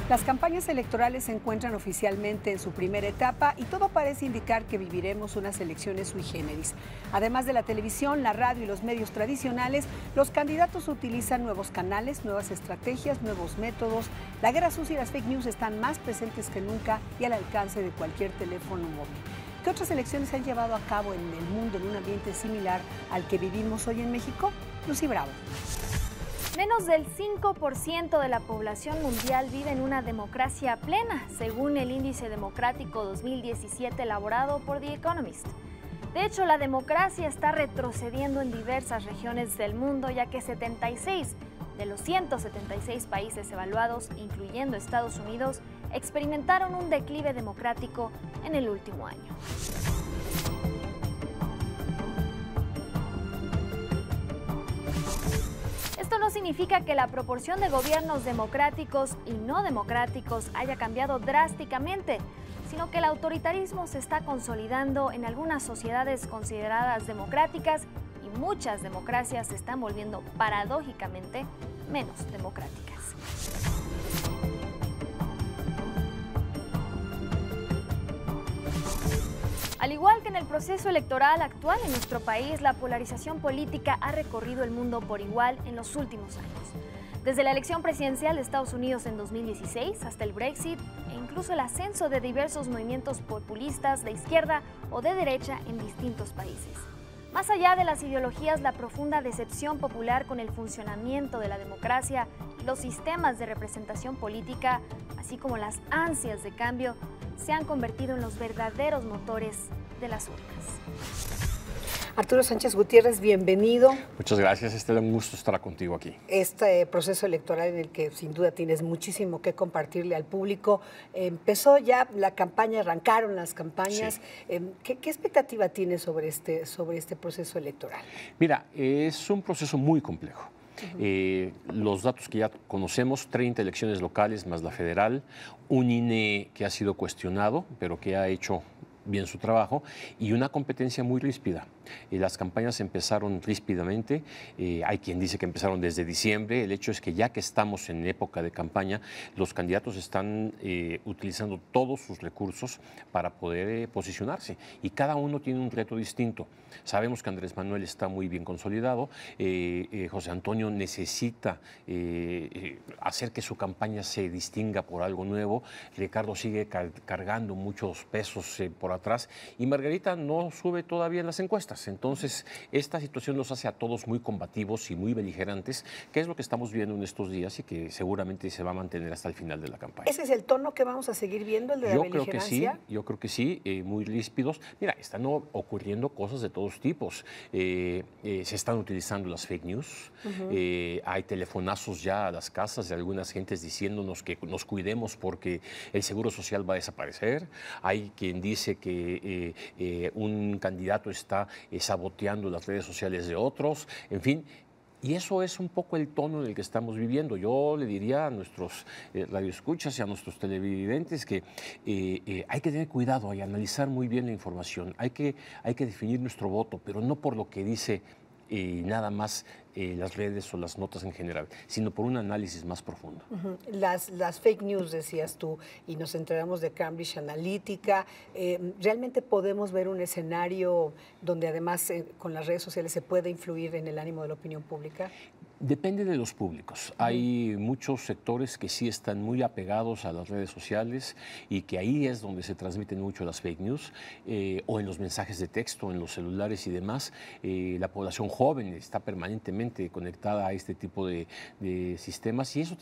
Las campañas electorales se encuentran oficialmente en su primera etapa y todo parece indicar que viviremos unas elecciones sui generis. Además de la televisión, la radio y los medios tradicionales, los candidatos utilizan nuevos canales, nuevas estrategias, nuevos métodos. La guerra sucia y las fake news están más presentes que nunca y al alcance de cualquier teléfono móvil. ¿Qué otras elecciones se han llevado a cabo en el mundo en un ambiente similar al que vivimos hoy en México? Lucy Bravo. Menos del 5% de la población mundial vive en una democracia plena, según el Índice Democrático 2017 elaborado por The Economist. De hecho, la democracia está retrocediendo en diversas regiones del mundo, ya que 76 de los 176 países evaluados, incluyendo Estados Unidos, experimentaron un declive democrático en el último año. Esto no significa que la proporción de gobiernos democráticos y no democráticos haya cambiado drásticamente, sino que el autoritarismo se está consolidando en algunas sociedades consideradas democráticas y muchas democracias se están volviendo paradójicamente menos democráticas. Al igual que en el proceso electoral actual en nuestro país, la polarización política ha recorrido el mundo por igual en los últimos años. Desde la elección presidencial de Estados Unidos en 2016 hasta el Brexit e incluso el ascenso de diversos movimientos populistas de izquierda o de derecha en distintos países. Más allá de las ideologías, la profunda decepción popular con el funcionamiento de la democracia y los sistemas de representación política, así como las ansias de cambio, se han convertido en los verdaderos motores de las urnas. Arturo Sánchez Gutiérrez, bienvenido. Muchas gracias, Estela, un gusto estar contigo aquí. Este proceso electoral en el que sin duda tienes muchísimo que compartirle al público. Empezó ya la campaña, arrancaron las campañas. Sí. ¿Qué expectativa tienes sobre este proceso electoral? Mira, es un proceso muy complejo. Los datos que ya conocemos, 30 elecciones locales más la federal, un INE que ha sido cuestionado, pero que ha hecho bien su trabajo, y una competencia muy ríspida. Las campañas empezaron ríspidamente, hay quien dice que empezaron desde diciembre. El hecho es que ya que estamos en época de campaña, los candidatos están utilizando todos sus recursos para poder posicionarse, y cada uno tiene un reto distinto. Sabemos que Andrés Manuel está muy bien consolidado, José Antonio necesita hacer que su campaña se distinga por algo nuevo, Ricardo sigue cargando muchos pesos por atrás, y Margarita no sube todavía en las encuestas. Entonces, esta situación los hace a todos muy combativos y muy beligerantes, que es lo que estamos viendo en estos días y que seguramente se va a mantener hasta el final de la campaña. ¿Ese es el tono que vamos a seguir viendo, el de la beligerancia? Yo creo que sí, muy ríspidos. Mira, están ocurriendo cosas de todos tipos. Se están utilizando las fake news, hay telefonazos ya a las casas de algunas gentes diciéndonos que nos cuidemos porque el Seguro Social va a desaparecer. Hay quien dice que un candidato está saboteando las redes sociales de otros, en fin. Y eso es un poco el tono en el que estamos viviendo. Yo le diría a nuestros radioescuchas y a nuestros televidentes que hay que tener cuidado y analizar muy bien la información. Hay que definir nuestro voto, pero no por lo que dice nada más las redes o las notas en general, sino por un análisis más profundo. Las fake news, decías tú, y nos enteramos de Cambridge Analytica. ¿Realmente podemos ver un escenario donde además con las redes sociales se puede influir en el ánimo de la opinión pública? Depende de los públicos. Hay muchos sectores que sí están muy apegados a las redes sociales y que ahí es donde se transmiten mucho las fake news o en los mensajes de texto, en los celulares y demás. La población joven está permanentemente conectada a este tipo de sistemas y eso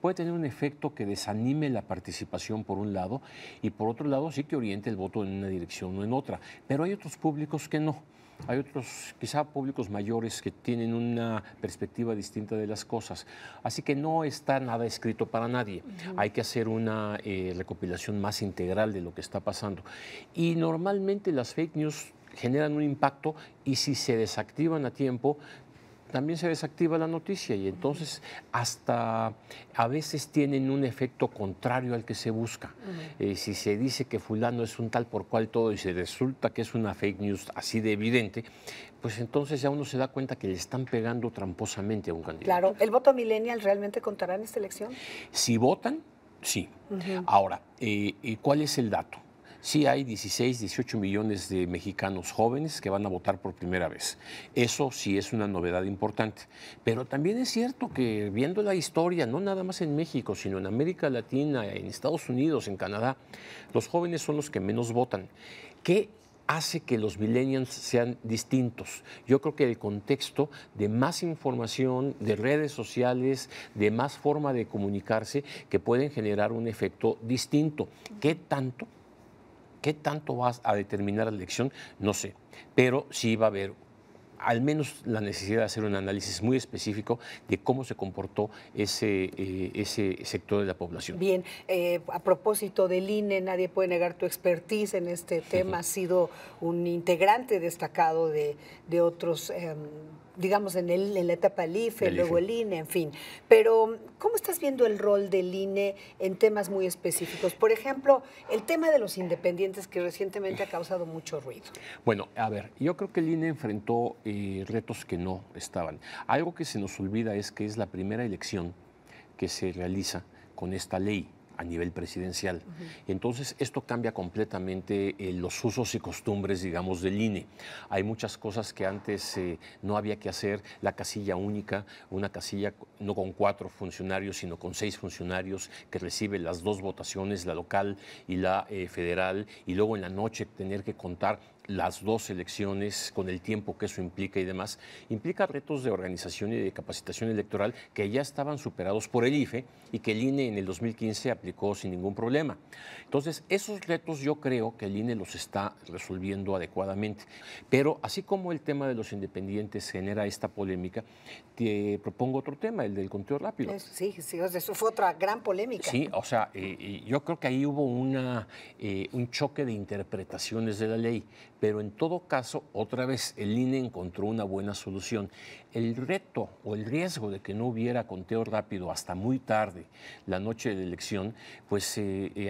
puede tener un efecto que desanime la participación por un lado y por otro lado sí que oriente el voto en una dirección o en otra. Pero hay otros públicos que no. Hay otros, quizá públicos mayores, que tienen una perspectiva distinta de las cosas. Así que no está nada escrito para nadie. Hay que hacer una recopilación más integral de lo que está pasando. Y normalmente las fake news generan un impacto y si se desactivan a tiempo, también se desactiva la noticia y entonces hasta a veces tienen un efecto contrario al que se busca. Si se dice que fulano es un tal por cual todo y se resulta que es una fake news así de evidente, pues entonces ya uno se da cuenta que le están pegando tramposamente a un candidato. Claro, ¿el voto millennial realmente contará en esta elección? Si votan, Sí. Ahora, ¿cuál es el dato? Sí hay 16, 18 millones de mexicanos jóvenes que van a votar por primera vez. Eso sí es una novedad importante. Pero también es cierto que viendo la historia, no nada más en México, sino en América Latina, en Estados Unidos, en Canadá, los jóvenes son los que menos votan. ¿Qué hace que los millennials sean distintos? Yo creo que el contexto de más información, de redes sociales, de más forma de comunicarse, que pueden generar un efecto distinto. ¿Qué tanto vas a determinar la elección? No sé, pero sí va a haber al menos la necesidad de hacer un análisis muy específico de cómo se comportó ese sector de la población. Bien, a propósito del INE, nadie puede negar tu expertise en este tema, has sido un integrante destacado de otros, digamos, en la etapa del IFE, luego el INE, en fin. Pero, ¿cómo estás viendo el rol del INE en temas muy específicos? Por ejemplo, el tema de los independientes, que recientemente ha causado mucho ruido. Bueno, a ver, yo creo que el INE enfrentó retos que no estaban. Algo que se nos olvida es que es la primera elección que se realiza con esta ley a nivel presidencial. Entonces, esto cambia completamente los usos y costumbres, digamos, del INE. Hay muchas cosas que antes no había que hacer, la casilla única, una casilla no con 4 funcionarios, sino con 6 funcionarios que recibe las 2 votaciones, la local y la federal, y luego en la noche tener que contar las 2 elecciones con el tiempo que eso implica y demás, implica retos de organización y de capacitación electoral que ya estaban superados por el IFE y que el INE en el 2015 aplicó sin ningún problema. Entonces, esos retos yo creo que el INE los está resolviendo adecuadamente. Pero así como el tema de los independientes genera esta polémica, te propongo otro tema, el del conteo rápido. Sí, eso fue otra gran polémica. Sí, o sea, yo creo que ahí hubo un choque de interpretaciones de la ley, pero en todo caso, otra vez, el INE encontró una buena solución. El reto o el riesgo de que no hubiera conteo rápido hasta muy tarde, la noche de la elección, pues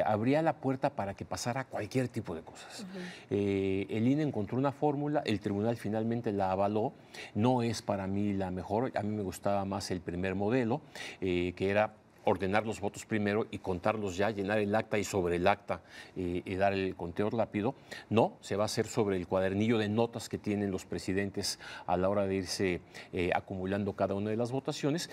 abría la puerta para que pasara cualquier tipo de cosas. El INE encontró una fórmula, el tribunal finalmente la avaló, no es para mí la mejor, a mí me gustaba más el primer modelo, que era ordenar los votos primero y contarlos ya, llenar el acta y sobre el acta dar el conteo rápido. No, se va a hacer sobre el cuadernillo de notas que tienen los presidentes a la hora de irse acumulando cada una de las votaciones.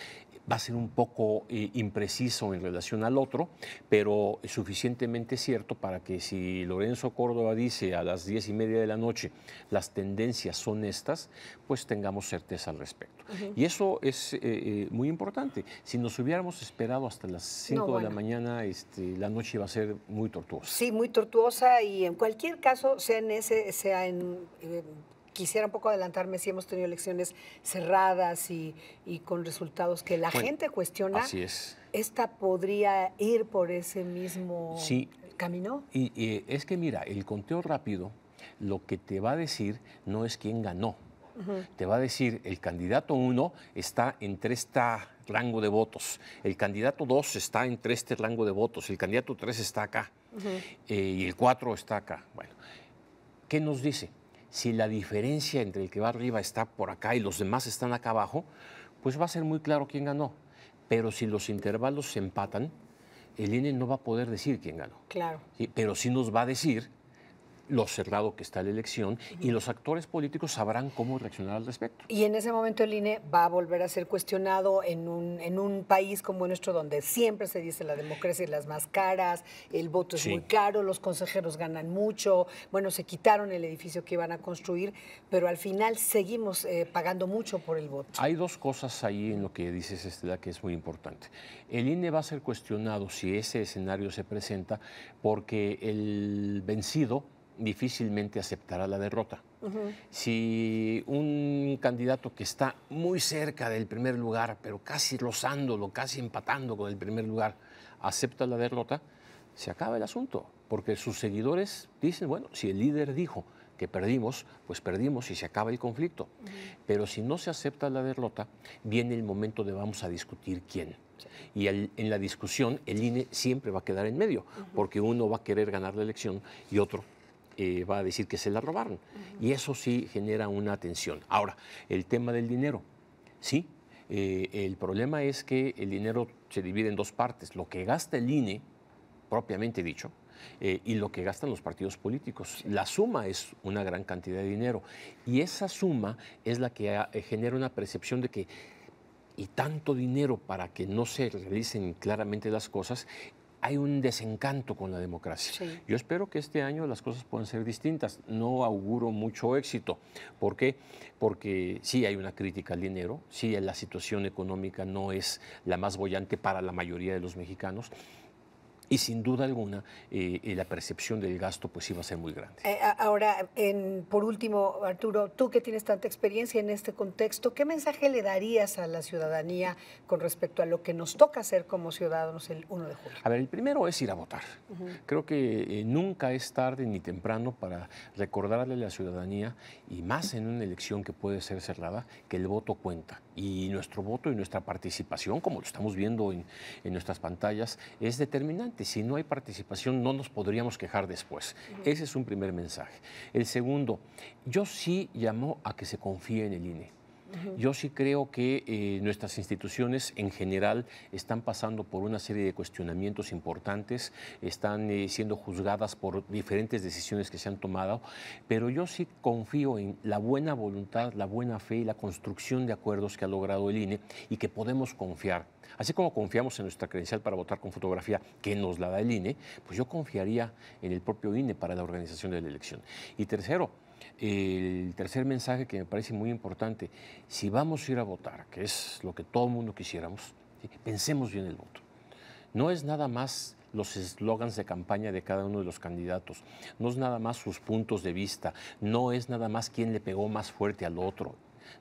Va a ser un poco impreciso en relación al otro, pero suficientemente cierto para que si Lorenzo Córdoba dice a las 10:30 de la noche las tendencias son estas, pues tengamos certeza al respecto. Y eso es muy importante. Si nos hubiéramos esperado hasta las 5 de la mañana, la noche iba a ser muy tortuosa. Sí, muy tortuosa, y en cualquier caso, quisiera un poco adelantarme, si hemos tenido elecciones cerradas y con resultados que la gente cuestiona. Así es. ¿Esta podría ir por ese mismo camino? Y es que mira, el conteo rápido lo que te va a decir no es quién ganó. Te va a decir, el candidato 1 está entre este rango de votos, el candidato 2 está entre este rango de votos, el candidato 3 está acá y el 4 está acá. Bueno, ¿qué nos dice? Si la diferencia entre el que va arriba está por acá y los demás están acá abajo, pues va a ser muy claro quién ganó. Pero si los intervalos se empatan, el INE no va a poder decir quién ganó. Claro. ¿Sí? Pero sí nos va a decir lo cerrado que está la elección y los actores políticos sabrán cómo reaccionar al respecto. Y en ese momento el INE va a volver a ser cuestionado en un país como nuestro, donde siempre se dice la democracia es las más caras, el voto es muy caro, los consejeros ganan mucho, bueno, se quitaron el edificio que iban a construir, pero al final seguimos pagando mucho por el voto. Hay 2 cosas ahí en lo que dices, Estela, que es muy importante. El INE va a ser cuestionado si ese escenario se presenta porque el vencido difícilmente aceptará la derrota. Si un candidato que está muy cerca del primer lugar, pero casi rozándolo, casi empatando con el primer lugar, acepta la derrota, se acaba el asunto, porque sus seguidores dicen, bueno, si el líder dijo que perdimos, pues perdimos y se acaba el conflicto. Pero si no se acepta la derrota, viene el momento de vamos a discutir quién. Y en la discusión el INE siempre va a quedar en medio, porque uno va a querer ganar la elección y otro va a decir que se la robaron. Y eso sí genera una tensión. Ahora, el tema del dinero. Sí, el problema es que el dinero se divide en 2 partes. Lo que gasta el INE propiamente dicho, y lo que gastan los partidos políticos. La suma es una gran cantidad de dinero y esa suma es la que genera una percepción de que y tanto dinero para que no se realicen claramente las cosas, hay un desencanto con la democracia. Sí. Yo espero que este año las cosas puedan ser distintas. No auguro mucho éxito. ¿Por qué? Porque sí hay una crítica al dinero, sí la situación económica no es la más boyante para la mayoría de los mexicanos. Y sin duda alguna, la percepción del gasto pues iba a ser muy grande. Ahora, por último, Arturo, tú que tienes tanta experiencia en este contexto, ¿qué mensaje le darías a la ciudadanía con respecto a lo que nos toca hacer como ciudadanos el 1 de julio? A ver, el primero es ir a votar. Creo que nunca es tarde ni temprano para recordarle a la ciudadanía, y más en una elección que puede ser cerrada, que el voto cuenta. Y nuestro voto y nuestra participación, como lo estamos viendo en nuestras pantallas, es determinante. Si no hay participación, no nos podríamos quejar después. Ese es un primer mensaje. El segundo, yo sí llamo a que se confíe en el INE. Yo sí creo que nuestras instituciones en general están pasando por una serie de cuestionamientos importantes, están siendo juzgadas por diferentes decisiones que se han tomado, pero yo sí confío en la buena voluntad, la buena fe y la construcción de acuerdos que ha logrado el INE y que podemos confiar. Así como confiamos en nuestra credencial para votar con fotografía, que nos la da el INE, pues yo confiaría en el propio INE para la organización de la elección. Y tercero, el tercer mensaje que me parece muy importante, si vamos a ir a votar, que es lo que todo el mundo quisiéramos, ¿sí?, pensemos bien el voto. No es nada más los eslogans de campaña de cada uno de los candidatos, no es nada más sus puntos de vista, no es nada más quién le pegó más fuerte al otro,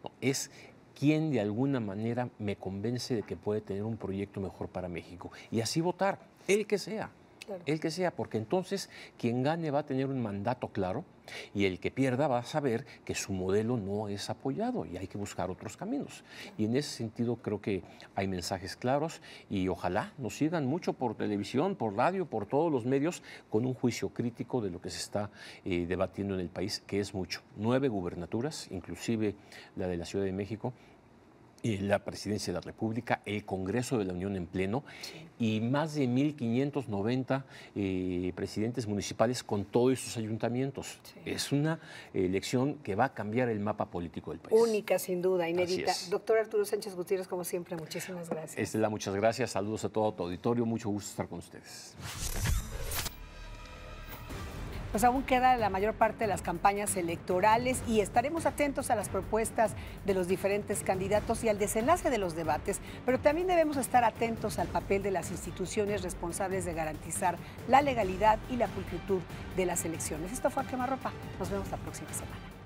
no, es quién de alguna manera me convence de que puede tener un proyecto mejor para México. Y así votar, el que sea. Claro. El que sea, porque entonces quien gane va a tener un mandato claro y el que pierda va a saber que su modelo no es apoyado y hay que buscar otros caminos. Y en ese sentido creo que hay mensajes claros y ojalá nos sigan mucho por televisión, por radio, por todos los medios con un juicio crítico de lo que se está debatiendo en el país, que es mucho. 9 gubernaturas, inclusive la de la Ciudad de México, la Presidencia de la República, el Congreso de la Unión en pleno, sí, y más de 1,590 presidentes municipales con todos sus ayuntamientos. Sí. Es una elección que va a cambiar el mapa político del país. Única, sin duda, inédita. Doctor Arturo Sánchez Gutiérrez, como siempre, muchísimas gracias. Estela, muchas gracias. Saludos a todo tu auditorio. Mucho gusto estar con ustedes. Pues aún queda la mayor parte de las campañas electorales y estaremos atentos a las propuestas de los diferentes candidatos y al desenlace de los debates, pero también debemos estar atentos al papel de las instituciones responsables de garantizar la legalidad y la pulcritud de las elecciones. Esto fue A Quemarropa. Nos vemos la próxima semana.